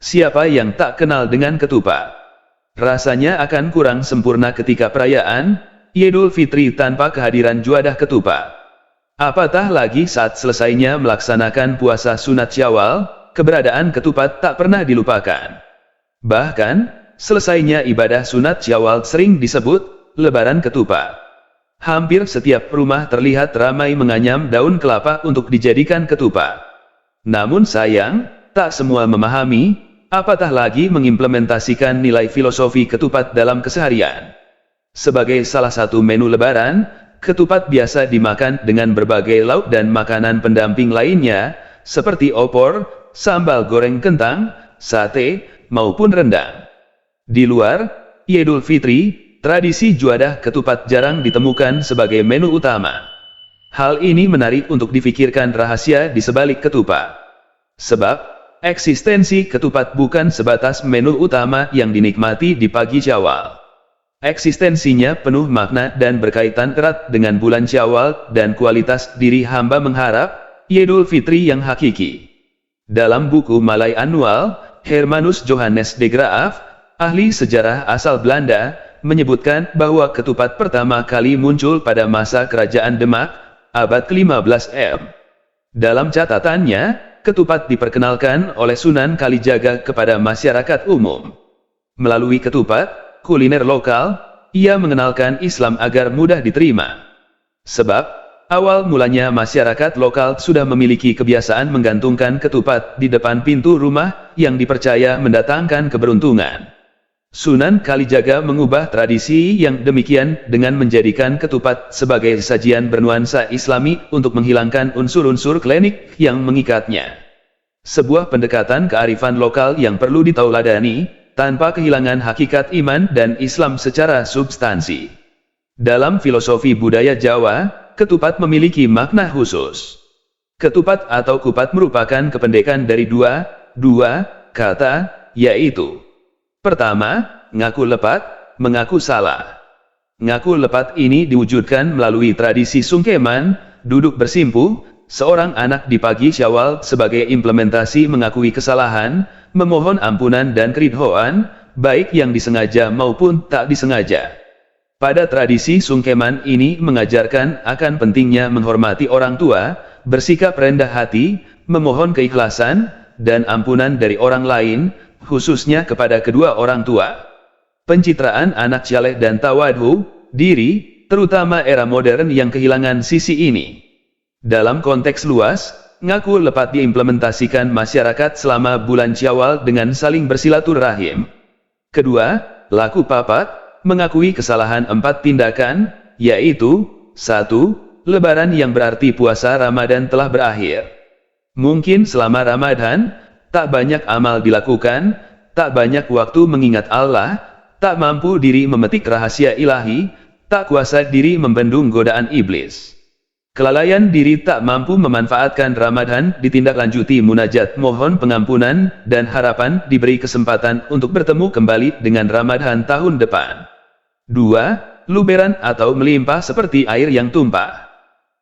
Siapa yang tak kenal dengan ketupat? Rasanya akan kurang sempurna ketika perayaan Idul Fitri tanpa kehadiran juadah ketupat. Apatah lagi saat selesainya melaksanakan puasa sunat Syawal, keberadaan ketupat tak pernah dilupakan. Bahkan, selesainya ibadah sunat Syawal sering disebut Lebaran Ketupat. Hampir setiap rumah terlihat ramai menganyam daun kelapa untuk dijadikan ketupat. Namun sayang, tak semua memahami, apatah lagi mengimplementasikan nilai filosofi ketupat dalam keseharian. Sebagai salah satu menu Lebaran, ketupat biasa dimakan dengan berbagai lauk dan makanan pendamping lainnya, seperti opor, sambal goreng kentang, sate, maupun rendang. Di luar Idul Fitri, tradisi juadah ketupat jarang ditemukan sebagai menu utama. Hal ini menarik untuk difikirkan rahasia di sebalik ketupat. Sebab, eksistensi ketupat bukan sebatas menu utama yang dinikmati di pagi Syawal. Eksistensinya penuh makna dan berkaitan erat dengan bulan Syawal dan kualitas diri hamba mengharap Idul Fitri yang hakiki. Dalam buku Malai Annual, Hermanus Johannes de Graaf, ahli sejarah asal Belanda, menyebutkan bahwa ketupat pertama kali muncul pada masa kerajaan Demak, abad ke-15 M. Dalam catatannya, ketupat diperkenalkan oleh Sunan Kalijaga kepada masyarakat umum. Melalui ketupat, kuliner lokal, ia mengenalkan Islam agar mudah diterima. Sebab, awal mulanya masyarakat lokal sudah memiliki kebiasaan menggantungkan ketupat di depan pintu rumah yang dipercaya mendatangkan keberuntungan. Sunan Kalijaga mengubah tradisi yang demikian dengan menjadikan ketupat sebagai sajian bernuansa Islami untuk menghilangkan unsur-unsur klinik yang mengikatnya. Sebuah pendekatan kearifan lokal yang perlu ditauladani, tanpa kehilangan hakikat iman dan Islam secara substansi. Dalam filosofi budaya Jawa, ketupat memiliki makna khusus. Ketupat atau kupat merupakan kependekan dari dua kata, yaitu pertama, ngaku lepat, mengaku salah. Ngaku lepat ini diwujudkan melalui tradisi sungkeman, duduk bersimpuh, seorang anak di pagi Syawal sebagai implementasi mengakui kesalahan, memohon ampunan dan keridhoan, baik yang disengaja maupun tak disengaja. Pada tradisi sungkeman ini mengajarkan akan pentingnya menghormati orang tua, bersikap rendah hati, memohon keikhlasan, dan ampunan dari orang lain, khususnya kepada kedua orang tua. Pencitraan anak saleh dan tawadhu diri, terutama era modern yang kehilangan sisi ini. Dalam konteks luas, ngaku lepat diimplementasikan masyarakat selama bulan Syawal dengan saling bersilaturahim. Kedua, laku papat, mengakui kesalahan 4 tindakan, yaitu 1. Lebaran yang berarti puasa Ramadan telah berakhir. Mungkin selama Ramadan, tak banyak amal dilakukan, tak banyak waktu mengingat Allah, tak mampu diri memetik rahasia ilahi, tak kuasa diri membendung godaan iblis. Kelalaian diri tak mampu memanfaatkan Ramadan ditindaklanjuti munajat mohon pengampunan dan harapan diberi kesempatan untuk bertemu kembali dengan Ramadan tahun depan. 2. Luberan atau melimpah seperti air yang tumpah.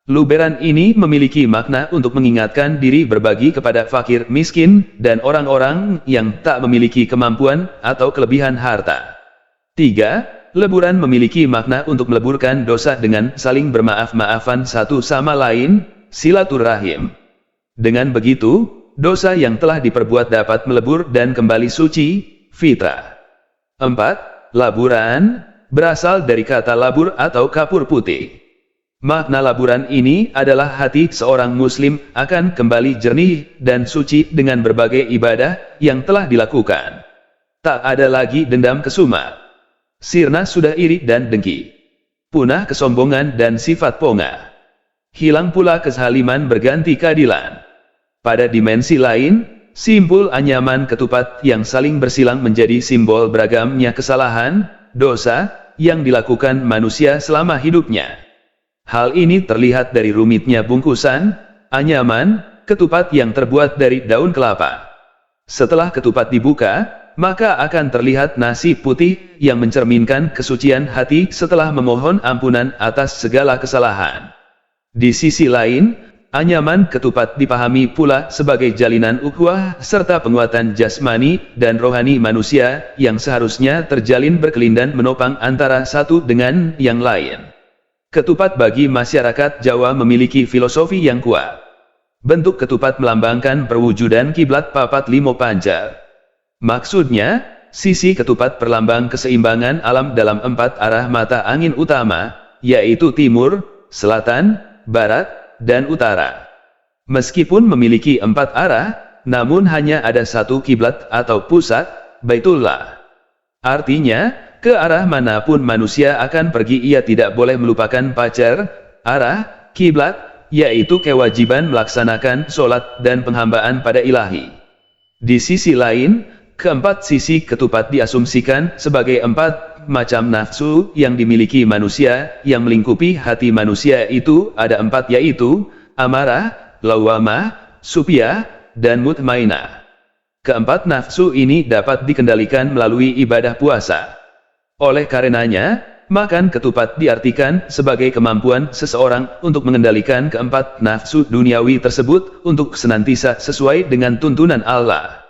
Luberan ini memiliki makna untuk mengingatkan diri berbagi kepada fakir miskin dan orang-orang yang tak memiliki kemampuan atau kelebihan harta. 3. Leburan memiliki makna untuk meleburkan dosa dengan saling bermaaf-maafan satu sama lain, silaturahim. Dengan begitu, dosa yang telah diperbuat dapat melebur dan kembali suci, fitrah. 4. Laburan, berasal dari kata labur atau kapur putih. Makna laburan ini adalah hati seorang muslim akan kembali jernih dan suci dengan berbagai ibadah yang telah dilakukan. Tak ada lagi dendam kesumat. Sirna sudah iri dan dengki. Punah kesombongan dan sifat pongah. Hilang pula kezaliman berganti keadilan. Pada dimensi lain, simpul anyaman ketupat yang saling bersilang menjadi simbol beragamnya kesalahan, dosa, yang dilakukan manusia selama hidupnya. Hal ini terlihat dari rumitnya bungkusan, anyaman, ketupat yang terbuat dari daun kelapa. Setelah ketupat dibuka, maka akan terlihat nasi putih yang mencerminkan kesucian hati setelah memohon ampunan atas segala kesalahan. Di sisi lain, Anyaman ketupat dipahami pula sebagai jalinan ukhuwah serta penguatan jasmani dan rohani manusia yang seharusnya terjalin berkelindan menopang antara satu dengan yang lain. Ketupat bagi masyarakat Jawa memiliki filosofi yang kuat. Bentuk ketupat melambangkan perwujudan kiblat papat limo pancar. Maksudnya, sisi ketupat perlambang keseimbangan alam dalam 4 arah mata angin utama, yaitu timur, selatan, barat, dan utara. Meskipun memiliki 4 arah, namun hanya ada satu kiblat atau pusat, Baitullah. Artinya, ke arah manapun manusia akan pergi ia tidak boleh melupakan pacar, arah, kiblat, yaitu kewajiban melaksanakan sholat dan penghambaan pada ilahi. Di sisi lain, keempat sisi ketupat diasumsikan sebagai 4 macam nafsu yang dimiliki manusia, yang melingkupi hati manusia itu ada 4 yaitu, amarah, lawamah, supiyah, dan mutmainah. Keempat nafsu ini dapat dikendalikan melalui ibadah puasa. Oleh karenanya, makan ketupat diartikan sebagai kemampuan seseorang untuk mengendalikan keempat nafsu duniawi tersebut untuk senantiasa sesuai dengan tuntunan Allah.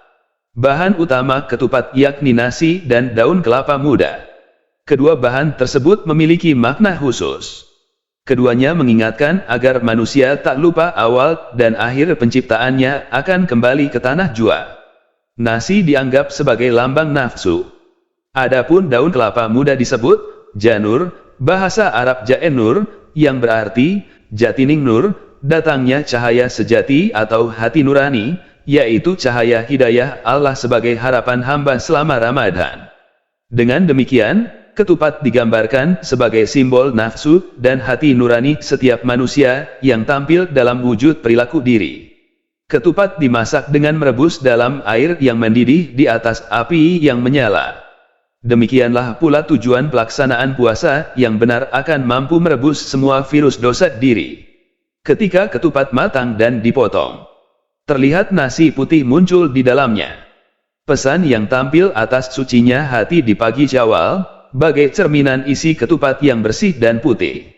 Bahan utama ketupat yakni nasi dan daun kelapa muda. Kedua bahan tersebut memiliki makna khusus. Keduanya mengingatkan agar manusia tak lupa awal dan akhir penciptaannya akan kembali ke tanah jua. Nasi dianggap sebagai lambang nafsu. Adapun daun kelapa muda disebut janur, bahasa Arab ja'en-nur, yang berarti jatining nur, datangnya cahaya sejati atau hati nurani, yaitu cahaya hidayah Allah sebagai harapan hamba selama Ramadan. Dengan demikian, ketupat digambarkan sebagai simbol nafsu dan hati nurani setiap manusia yang tampil dalam wujud perilaku diri. Ketupat dimasak dengan merebus dalam air yang mendidih di atas api yang menyala. Demikianlah pula tujuan pelaksanaan puasa yang benar akan mampu merebus semua virus dosa diri. Ketika ketupat matang dan dipotong, terlihat nasi putih muncul di dalamnya. Pesan yang tampil atas sucinya hati di pagi Syawal, bagai cerminan isi ketupat yang bersih dan putih.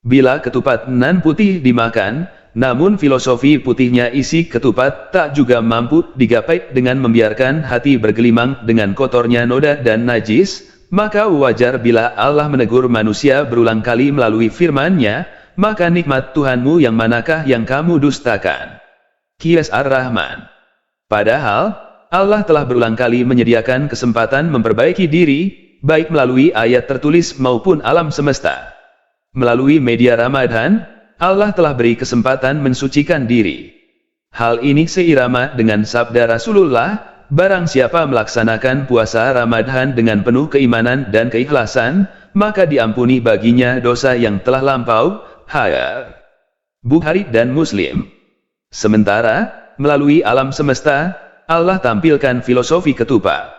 Bila ketupat nan putih dimakan, namun filosofi putihnya isi ketupat tak juga mampu digapai dengan membiarkan hati bergelimang dengan kotornya noda dan najis, maka wajar bila Allah menegur manusia berulang kali melalui firman-Nya, maka nikmat Tuhanmu yang manakah yang kamu dustakan? Qiyas Ar-Rahman. Padahal, Allah telah berulang kali menyediakan kesempatan memperbaiki diri, baik melalui ayat tertulis maupun alam semesta. Melalui media Ramadan, Allah telah beri kesempatan mensucikan diri. Hal ini seirama dengan sabda Rasulullah, barang siapa melaksanakan puasa Ramadan dengan penuh keimanan dan keikhlasan, maka diampuni baginya dosa yang telah lampau. Bukhari dan Muslim. Sementara, melalui alam semesta, Allah tampilkan filosofi ketupat.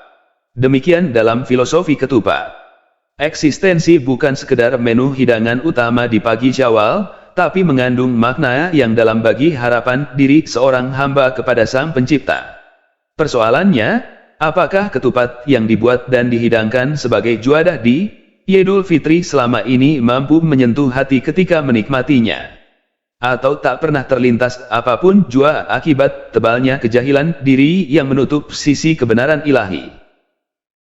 Demikian dalam filosofi ketupat. Eksistensi bukan sekedar menu hidangan utama di pagi Syawal, tapi mengandung makna yang dalam bagi harapan diri seorang hamba kepada Sang Pencipta. Persoalannya, apakah ketupat yang dibuat dan dihidangkan sebagai juadah di Idul Fitri selama ini mampu menyentuh hati ketika menikmatinya? Atau tak pernah terlintas apapun jua akibat tebalnya kejahilan diri yang menutup sisi kebenaran ilahi?